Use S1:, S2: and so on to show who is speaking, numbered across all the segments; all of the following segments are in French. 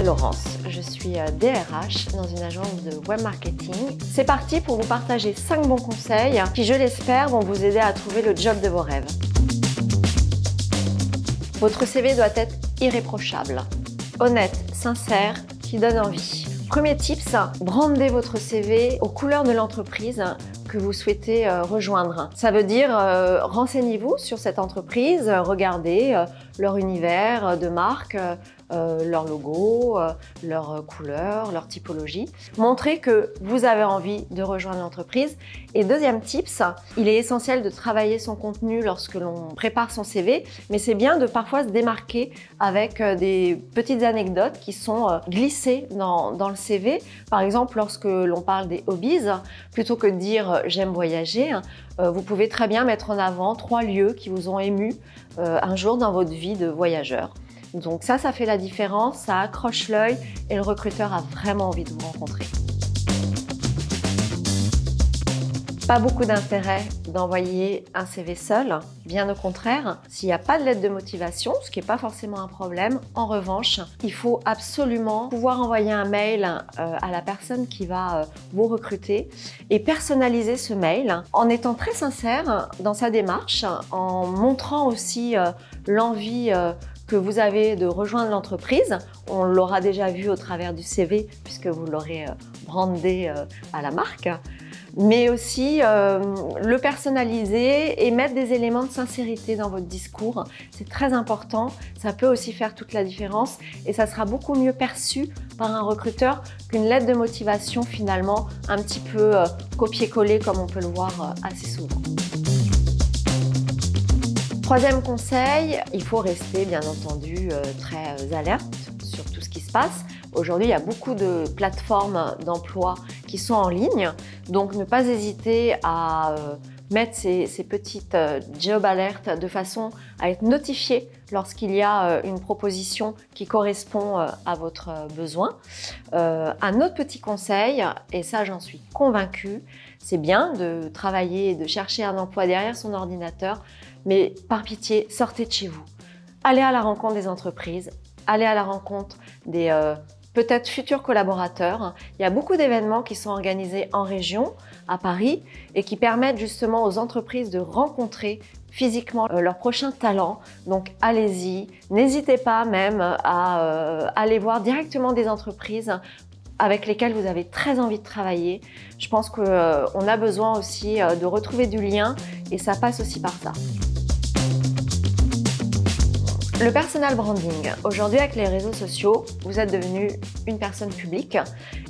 S1: m'appelle Laurence, je suis DRH dans une agence de web marketing. C'est parti pour vous partager 5 bons conseils qui, je l'espère, vont vous aider à trouver le job de vos rêves. Votre CV doit être irréprochable, honnête, sincère, qui donne envie. Premier tips, brandez votre CV aux couleurs de l'entreprise que vous souhaitez rejoindre. Ça veut dire renseignez-vous sur cette entreprise, regardez leur univers de marque, leur logo, leur couleur, leur typologie. Montrez que vous avez envie de rejoindre l'entreprise. Et deuxième tips, il est essentiel de travailler son contenu lorsque l'on prépare son CV, mais c'est bien de parfois se démarquer avec des petites anecdotes qui sont glissées dans le CV. Par exemple, lorsque l'on parle des hobbies, plutôt que de dire « j'aime voyager », vous pouvez très bien mettre en avant 3 lieux qui vous ont ému un jour dans votre vie de voyageur. Donc ça fait la différence, ça accroche l'œil et le recruteur a vraiment envie de vous rencontrer. Pas beaucoup d'intérêt d'envoyer un CV seul, bien au contraire. S'il n'y a pas de lettre de motivation, ce qui n'est pas forcément un problème, en revanche, il faut absolument pouvoir envoyer un mail à la personne qui va vous recruter et personnaliser ce mail en étant très sincère dans sa démarche, en montrant aussi l'envie que vous avez de rejoindre l'entreprise. On l'aura déjà vu au travers du CV puisque vous l'aurez brandé à la marque. Mais aussi le personnaliser et mettre des éléments de sincérité dans votre discours. C'est très important, ça peut aussi faire toute la différence et ça sera beaucoup mieux perçu par un recruteur qu'une lettre de motivation finalement un petit peu copier-coller comme on peut le voir assez souvent. Troisième conseil, il faut rester bien entendu très alerte sur tout ce qui se passe. Aujourd'hui, il y a beaucoup de plateformes d'emploi qui sont en ligne, donc ne pas hésiter à mettre ces petites job alertes de façon à être notifié lorsqu'il y a une proposition qui correspond à votre besoin. Un autre petit conseil, et ça j'en suis convaincue, c'est bien de travailler et de chercher un emploi derrière son ordinateur, mais par pitié, sortez de chez vous. Allez à la rencontre des entreprises, allez à la rencontre des peut-être futurs collaborateurs. Il y a beaucoup d'événements qui sont organisés en région, à Paris, et qui permettent justement aux entreprises de rencontrer physiquement leurs prochains talents. Donc allez-y, n'hésitez pas même à aller voir directement des entreprises avec lesquelles vous avez très envie de travailler. Je pense qu'on a besoin aussi de retrouver du lien et ça passe aussi par ça. Le personal branding. Aujourd'hui, avec les réseaux sociaux, vous êtes devenu une personne publique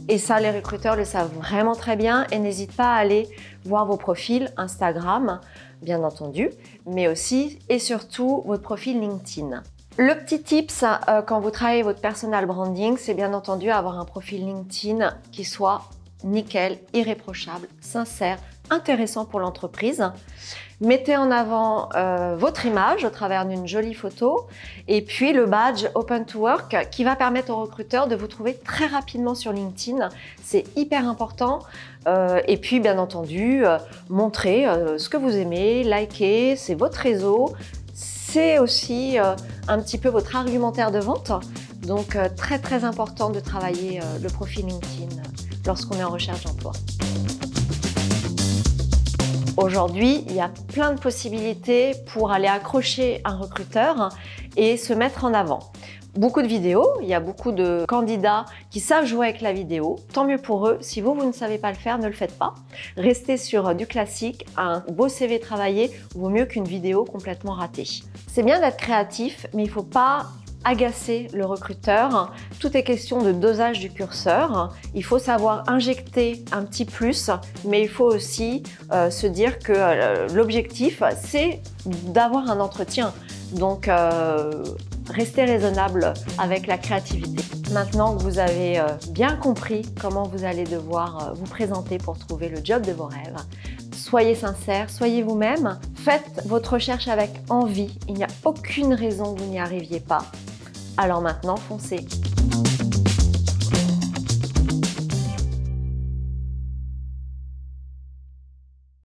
S1: et ça, les recruteurs le savent vraiment très bien et n'hésitent pas à aller voir vos profils Instagram, bien entendu, mais aussi et surtout votre profil LinkedIn. Le petit tips quand vous travaillez votre personal branding, c'est bien entendu avoir un profil LinkedIn qui soit nickel, irréprochable, sincère, intéressant pour l'entreprise. Mettez en avant votre image au travers d'une jolie photo et puis le badge Open to Work qui va permettre aux recruteurs de vous trouver très rapidement sur LinkedIn. C'est hyper important. Et puis bien entendu, montrez ce que vous aimez, likez, c'est votre réseau. C'est aussi un petit peu votre argumentaire de vente. Donc très important de travailler le profil LinkedIn lorsqu'on est en recherche d'emploi. Aujourd'hui, il y a plein de possibilités pour aller accrocher un recruteur et se mettre en avant. Beaucoup de vidéos, il y a beaucoup de candidats qui savent jouer avec la vidéo. Tant mieux pour eux. Si vous ne savez pas le faire, ne le faites pas. Restez sur du classique. Un beau CV travaillé vaut mieux qu'une vidéo complètement ratée. C'est bien d'être créatif, mais il ne faut pas agacer le recruteur. Tout est question de dosage du curseur. Il faut savoir injecter un petit plus, mais il faut aussi se dire que l'objectif, c'est d'avoir un entretien. Donc, restez raisonnable avec la créativité. Maintenant que vous avez bien compris comment vous allez devoir vous présenter pour trouver le job de vos rêves, soyez sincère, soyez vous-même, faites votre recherche avec envie. Il n'y a aucune raison que vous n'y arriviez pas. Alors maintenant, foncez!